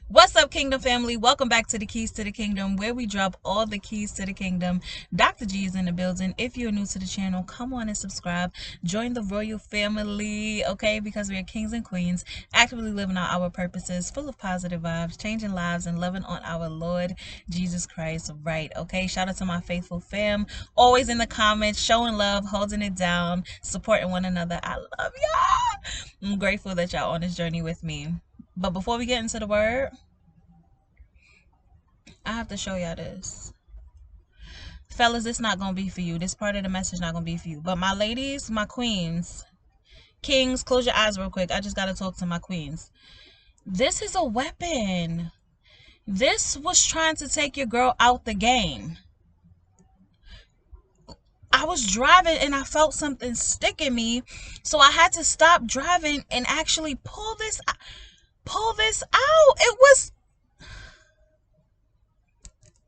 What's up, Kingdom family? Welcome back to the Keys to the Kingdom, where we drop all the keys to the kingdom. Dr. G is in the building. If you're new to the channel, come on and subscribe. Join the royal family, okay? Because we are kings and queens, actively living out our purposes, full of positive vibes, changing lives, and loving on our Lord Jesus Christ, right? Okay? Shout out to my faithful fam, always in the comments, showing love, holding it down, supporting one another. I love y'all. I'm grateful that y'all on this journey with me. But before we get into the word, I have to show y'all this. Fellas, this not gonna be for you. This part of the message not gonna be for you. But my ladies, my queens, kings, close your eyes real quick. I just gotta talk to my queens. This is a weapon. This was trying to take your girl out the game. I was driving and I felt something stick in me, so I had to stop driving and actually pull this out. It was...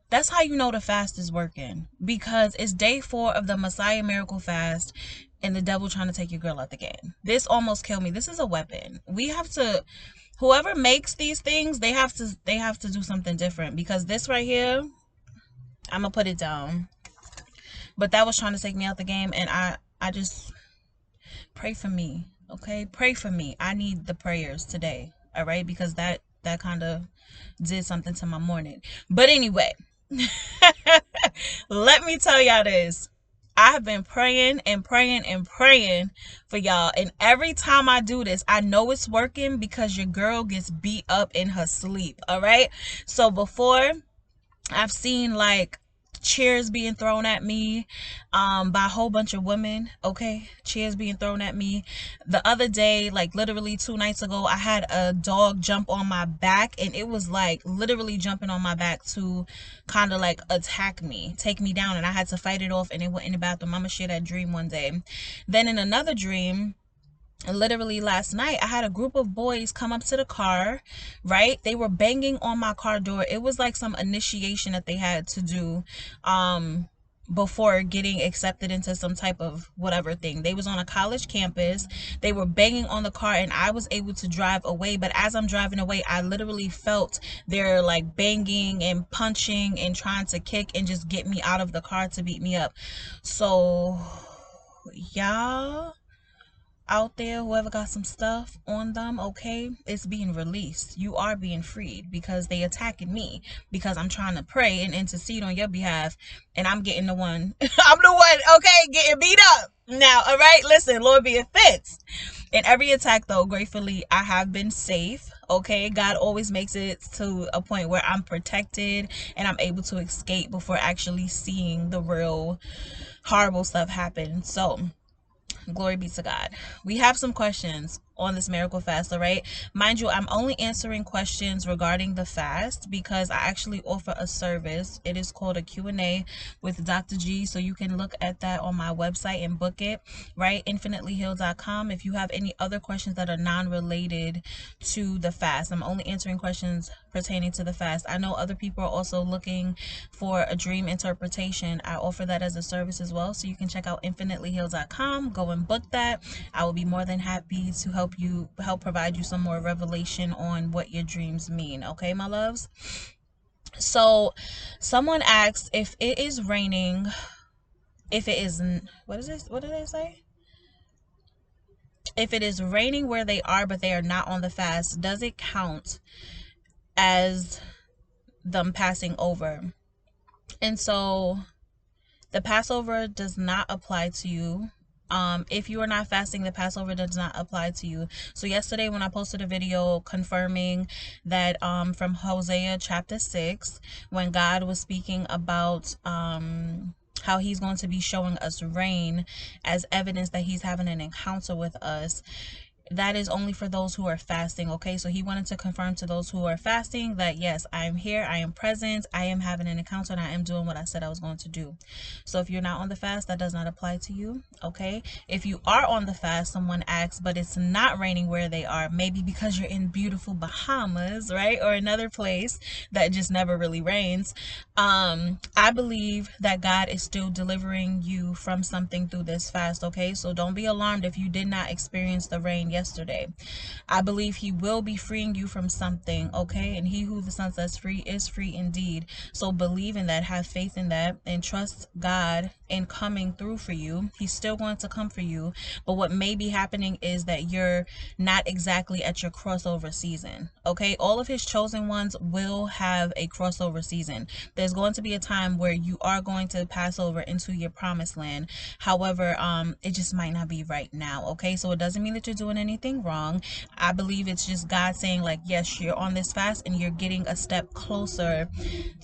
That's how you know the fast is working, because it's day 4 of the Messiah Miracle Fast and the devil trying to take your girl out the game. This almost killed me. This is a weapon. We have to, whoever makes these things, they have to do something different, because this right here, I'm gonna put it down. But that was trying to take me out the game, and I just pray for me, okay? Pray for me. I need the prayers today, all right? Because that kind of did something to my morning. But anyway, let me tell y'all this. I have been praying and praying and praying for y'all. And every time I do this, I know it's working, because your girl gets beat up in her sleep. All right. So before, I've seen like chairs being thrown at me by a whole bunch of women. Okay, chairs being thrown at me. The other day, like literally 2 nights ago, I had a dog jump on my back, and it was like literally jumping on my back to kind of like attack me, take me down, and I had to fight it off, and it went in the bathroom. I'm gonna share that dream one day. Then in another dream, literally last night, I had a group of boys come up to the car, right? They were banging on my car door. It was like some initiation that they had to do before getting accepted into some type of whatever thing. They was on a college campus. They were banging on the car, and I was able to drive away. But as I'm driving away, I literally felt they're like banging and punching and trying to kick and just get me out of the car to beat me up. So y'all out there, whoever got some stuff on them, okay, it's being released. You are being freed, because they attacking me, because I'm trying to pray and intercede on your behalf, and I'm getting the one I'm the one, okay, getting beat up now. All right, listen, Lord be offense. In every attack, though, gratefully, I have been safe. Okay, God always makes it to a point where I'm protected and I'm able to escape before actually seeing the real horrible stuff happen. So glory be to God. We have some questions on this miracle fast, all right? Mind you, I'm only answering questions regarding the fast because I actually offer a service. It is called a Q&A with Dr. G, so you can look at that on my website and book it, right? infinitelyhealed.com. If you have any other questions that are non-related to the fast, I'm only answering questions pertaining to the fast. I know other people are also looking for a dream interpretation. I offer that as a service as well, so you can check out infinitelyhealed.com. Go and book that. I will be more than happy to help provide you some more revelation on what your dreams mean. Okay, my loves? So someone asked if it is raining, if it is, what is this? What did they say? If it is raining where they are, but they are not on the fast, does it count as them passing over? And so the Passover does not apply to you. If you are not fasting, the Passover does not apply to you. So yesterday when I posted a video confirming that from Hosea chapter 6, when God was speaking about how he's going to be showing us rain as evidence that he's having an encounter with us, that is only for those who are fasting. Okay, so he wanted to confirm to those who are fasting that yes, I am here, I am present, I am having an encounter, and I am doing what I said I was going to do. So if you're not on the fast, that does not apply to you. Okay, if you are on the fast, someone asks, but it's not raining where they are, maybe because you're in beautiful Bahamas, right, or another place that just never really rains. I believe that God is still delivering you from something through this fast. Okay, so don't be alarmed if you did not experience the rain yesterday. I believe he will be freeing you from something, okay? And he who the Son sets free is free indeed. So believe in that, have faith in that, and trust God in coming through for you. He's still going to come for you. But what may be happening is that you're not exactly at your crossover season, okay? All of his chosen ones will have a crossover season. There's going to be a time where you are going to pass over into your promised land. However, it just might not be right now, okay? So it doesn't mean that you're doing anything wrong. I believe it's just God saying, like, yes, you're on this fast and you're getting a step closer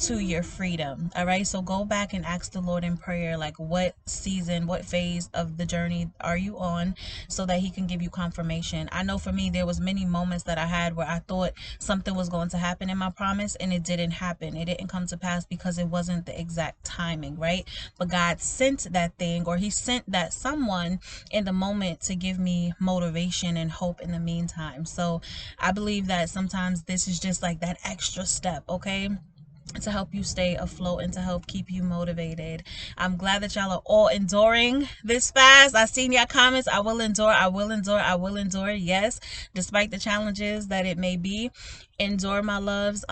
to your freedom. All right, so go back and ask the Lord in prayer, like, what season, what phase of the journey are you on, so that he can give you confirmation. I know for me, there was many moments that I had where I thought something was going to happen in my promise, and it didn't happen. It didn't come to pass because it wasn't the exact timing, right? But God sent that thing, or he sent that someone in the moment to give me motivation and hope in the meantime. So I believe that sometimes this is just like that extra step, okay, to help you stay afloat and to help keep you motivated. I'm glad that y'all are all enduring this fast. I seen y'all comments. I will endure, I will endure, I will endure. Yes, despite the challenges that it may be. Endure, my loves.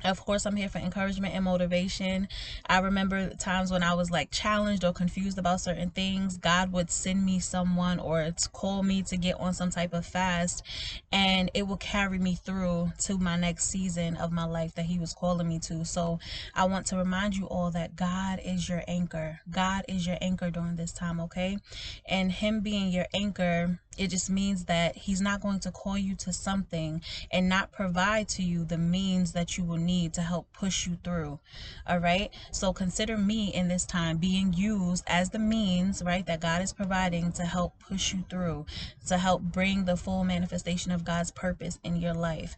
Of course, I'm here for encouragement and motivation. I remember times when I was like challenged or confused about certain things. God would send me someone or call me to get on some type of fast, and it will carry me through to my next season of my life that he was calling me to. So I want to remind you all that God is your anchor. God is your anchor during this time, okay? And him being your anchor, it just means that he's not going to call you to something and not provide to you the means that you will need to help push you through. All right, so consider me in this time being used as the means, right, that God is providing to help push you through, to help bring the full manifestation of God's purpose in your life.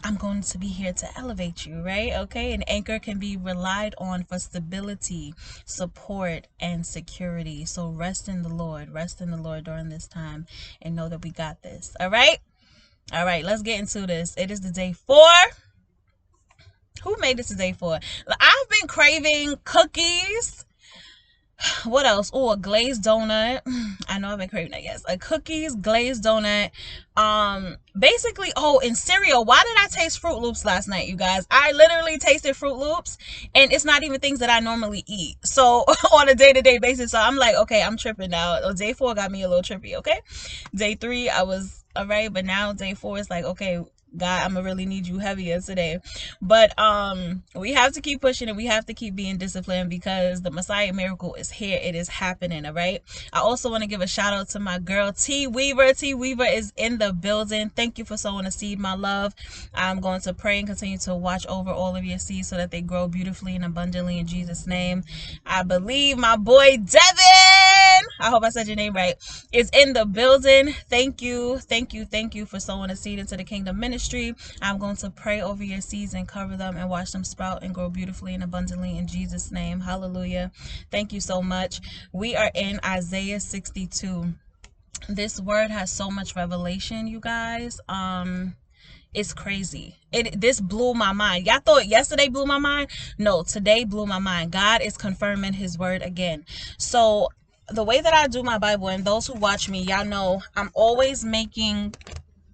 I'm going to be here to elevate you, right? Okay, an anchor can be relied on for stability, support, and security. So rest in the Lord. Rest in the Lord during this time and know that we got this. All right? All right, let's get into this. It is the day 4. Who made this a day 4? I've been craving cookies. What else? Oh, a glazed donut. I know I've been craving that. Yes, a cookies, glazed donut. Basically, oh, and cereal. Why did I taste Fruit Loops last night, you guys? I literally tasted Fruit Loops, and it's not even things that I normally eat. So on a day-to-day basis, so I'm like, okay, I'm tripping now. Day 4 got me a little trippy. Okay, day 3 I was all right, but now day 4 is like, okay, God, I'm gonna really need you heavier today. But we have to keep pushing and we have to keep being disciplined because the Messiah miracle is here. It is happening. All right, I also want to give a shout out to my girl T Weaver. T Weaver is in the building. Thank you for sowing a seed, my love. I'm going to pray and continue to watch over all of your seeds so that they grow beautifully and abundantly in Jesus' name. I believe my boy Devin, I hope I said your name right, is in the building. Thank you, thank you, thank you for sowing a seed into the kingdom ministry. I'm going to pray over your seeds and cover them and watch them sprout and grow beautifully and abundantly in Jesus' name. Hallelujah. Thank you so much. We are in Isaiah 62. This word has so much revelation, you guys. It's crazy. This blew my mind. Y'all thought yesterday blew my mind? No, today blew my mind. God is confirming his word again. So the way that I do my Bible, and those who watch me, y'all know I'm always making,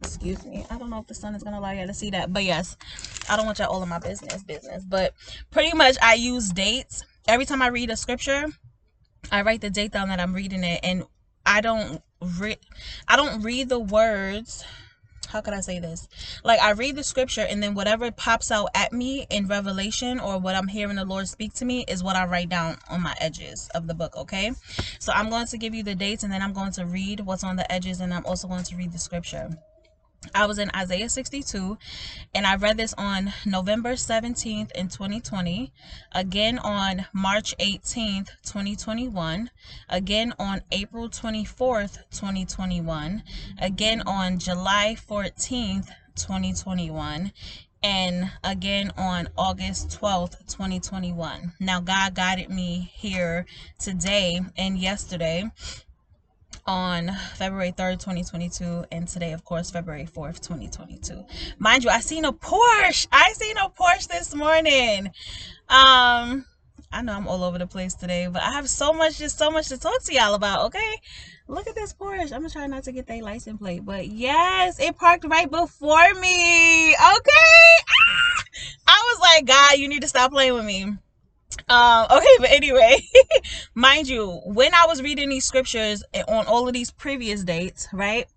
excuse me, I don't know if the sun is gonna allow you to see that, but yes, I don't want y'all all in my business, but pretty much I use dates. Every time I read a scripture, I write the date down that I'm reading it, and I don't read the words. How could I say this? Like, I read the scripture, and then whatever pops out at me in revelation or what I'm hearing the Lord speak to me is what I write down on my edges of the book, okay? So I'm going to give you the dates, and then I'm going to read what's on the edges, and I'm also going to read the scripture. I was in Isaiah 62, and I read this on November 17th in 2020, again on March 18th, 2021, again on April 24th, 2021, again on July 14th, 2021, and again on August 12th, 2021. Now, God guided me here today and yesterday on February 3rd, 2022, and today, of course, February 4th, 2022. Mind you, I seen a Porsche this morning. I know I'm all over the place today, but I have just so much to talk to y'all about, okay? Look at this Porsche. I'm gonna try not to get their license plate, but yes, it parked right before me, okay? Ah! I was like, God, you need to stop playing with me. Okay, but anyway, mind you, when I was reading these scriptures on all of these previous dates, right?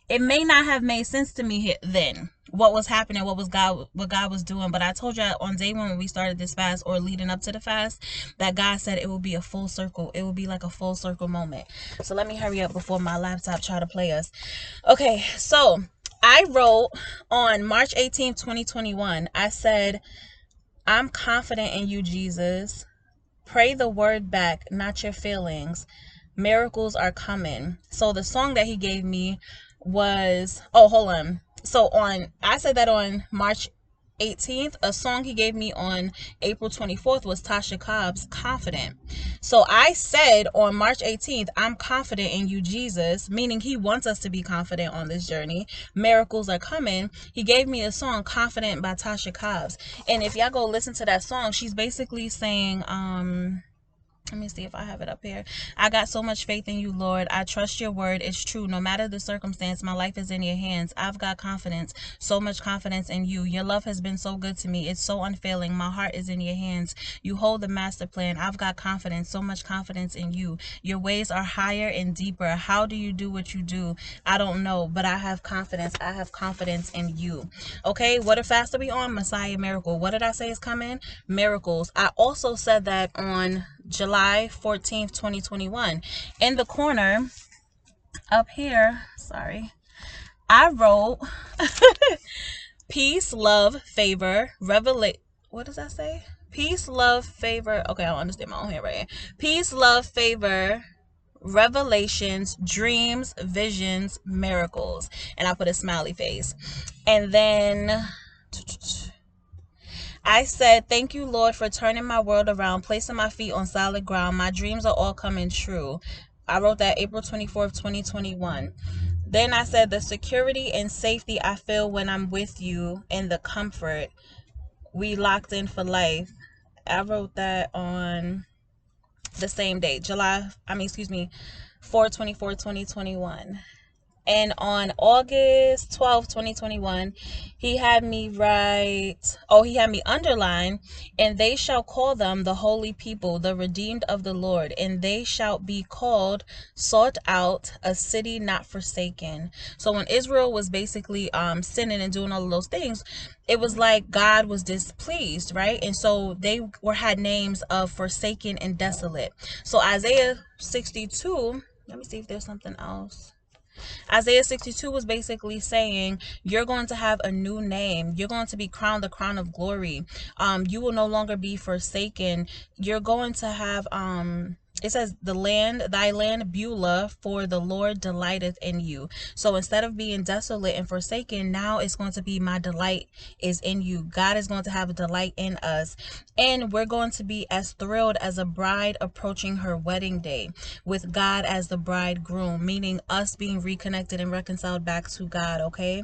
It may not have made sense to me then what was happening, what God was doing. But I told you on day one when we started this fast, or leading up to the fast, that God said it will be a full circle. It will be like a full circle moment. So let me hurry up before my laptop try to play us. Okay, so I wrote on March 18th, 2021, I said, I'm confident in you, Jesus. Pray the word back, not your feelings. Miracles are coming. So the song that he gave me was, oh, hold on. So I said that on March 18th. A song he gave me on April 24th was Tasha Cobb's Confident. So I said on March 18th, I'm confident in you, Jesus, meaning he wants us to be confident on this journey. Miracles are coming. He gave me a song, Confident by Tasha Cobbs. And if y'all go listen to that song, she's basically saying, let me see if I have it up here. I got so much faith in you, Lord. I trust your word. It's true. No matter the circumstance, my life is in your hands. I've got confidence, so much confidence in you. Your love has been so good to me. It's so unfailing. My heart is in your hands. You hold the master plan. I've got confidence, so much confidence in you. Your ways are higher and deeper. How do you do what you do? I don't know, but I have confidence. I have confidence in you. Okay, what a fast are we on? Messiah miracle. What did I say is coming? Miracles. I also said that on July 14th, 2021. In the corner up here, sorry, I wrote peace, love, favor, revelation. What does that say? Peace, love, favor. Okay, I don't understand my own handwriting. Peace, love, favor, revelations, dreams, visions, miracles. And I put a smiley face. And then I said, thank you, Lord, for turning my world around, placing my feet on solid ground. My dreams are all coming true. I wrote that April 24th, 2021. Then I said, the security and safety I feel when I'm with you, and the comfort, we locked in for life. I wrote that on the same day, 4/24, 2021. And on August 12th, 2021, he had me underline, and they shall call them the holy people, the redeemed of the Lord, and they shall be called, sought out, a city not forsaken. So when Israel was basically sinning and doing all of those things, it was like God was displeased, right? And so they had names of forsaken and desolate. So Isaiah 62, let me see if there's something else. Isaiah 62 was basically saying, you're going to have a new name. You're going to be crowned the crown of glory. You will no longer be forsaken. You're going to have, it says, thy land, Beulah, for the Lord delighteth in you. So instead of being desolate and forsaken, now it's going to be, my delight is in you. God is going to have a delight in us. And we're going to be as thrilled as a bride approaching her wedding day, with God as the bridegroom, meaning us being reconnected and reconciled back to God, okay?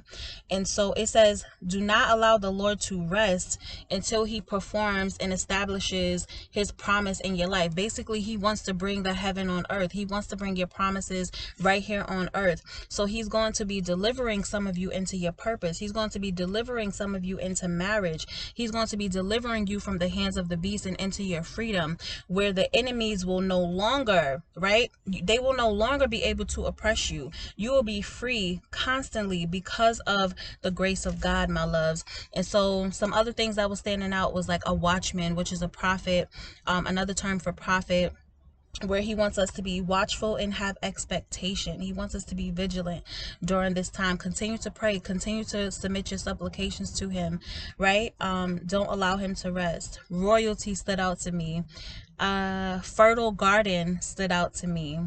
And so it says, do not allow the Lord to rest until he performs and establishes his promise in your life. Basically, he wants to bring the heaven on earth. He wants to bring your promises right here on earth. So he's going to be delivering some of you into your purpose. He's going to be delivering some of you into marriage. He's going to be delivering you from the hands of the beast and into your freedom, where the enemies will no longer, right? They will no longer be able to oppress you. You will be free constantly because of the grace of God, my loves. And so some other things that was standing out was like a watchman, which is a prophet, another term for prophet, where he wants us to be watchful and have expectation. He wants us to be vigilant during this time. Continue to pray, continue to submit your supplications to him, right? Don't allow him to rest. Royalty stood out to me. Fertile garden stood out to me.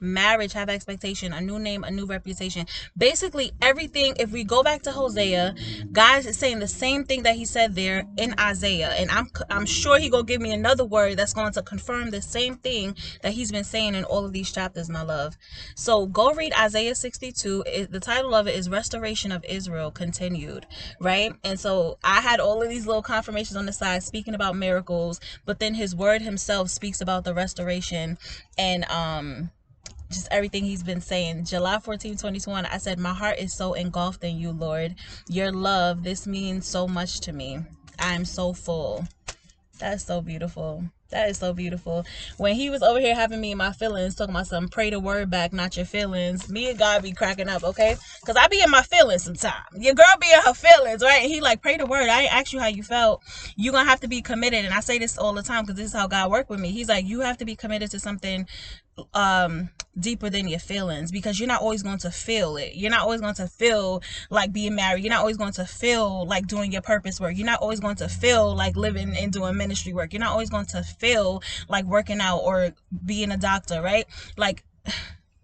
marriage, have expectation, a new name, a new reputation. Basically everything. If we go back to Hosea, God is saying the same thing that he said there in Isaiah, and I'm sure he gonna give me another word that's going to confirm the same thing that he's been saying in all of these chapters, my love. So go read Isaiah 62. The title of it is Restoration of Israel Continued, right? And so I had all of these little confirmations on the side speaking about miracles, but then his word himself speaks about the restoration and just everything he's been saying. July 14, 2021, I said, my heart is so engulfed in you, Lord. Your love, this means so much to me. I am so full. That's so beautiful. That is so beautiful. When he was over here having me in my feelings, talking about something, pray the word back, not your feelings. Me and God be cracking up, okay? Because I be in my feelings sometimes. Your girl be in her feelings, right? And he like, pray the word. I ain't ask you how you felt. You're going to have to be committed. And I say this all the time because this is how God worked with me. He's like, you have to be committed to something deeper than your feelings, because you're not always going to feel it. You're not always going to feel like being married. You're not always going to feel like doing your purpose work. You're not always going to feel like living and doing ministry work. You're not always going to feel like working out or being a doctor, right? Like,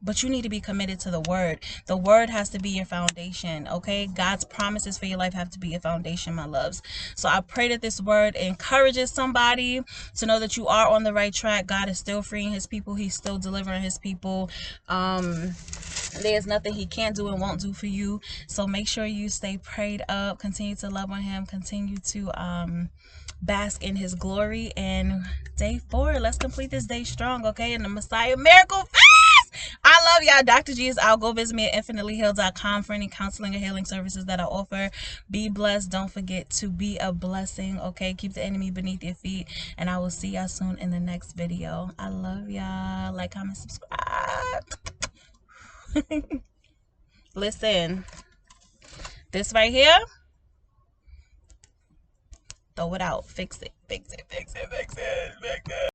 but you need to be committed to the word. The word has to be your foundation, okay? God's promises for your life have to be your foundation, my loves. So I pray that this word encourages somebody to know that you are on the right track. God is still freeing his people. He's still delivering his people. There's nothing he can't do and won't do for you. So make sure you stay prayed up. Continue to love on him. Continue to bask in his glory. And day 4, let's complete this day strong, okay? In the Messiah miracle fast. I love y'all. Dr. G is out. Go visit me at infinitelyhealed.com for any counseling or healing services that I offer. Be blessed. Don't forget to be a blessing, okay? Keep the enemy beneath your feet. And I will see y'all soon in the next video. I love y'all. Like, comment, subscribe. Listen, this right here, throw it out. Fix it. Fix it. Fix it. Fix it. Fix it.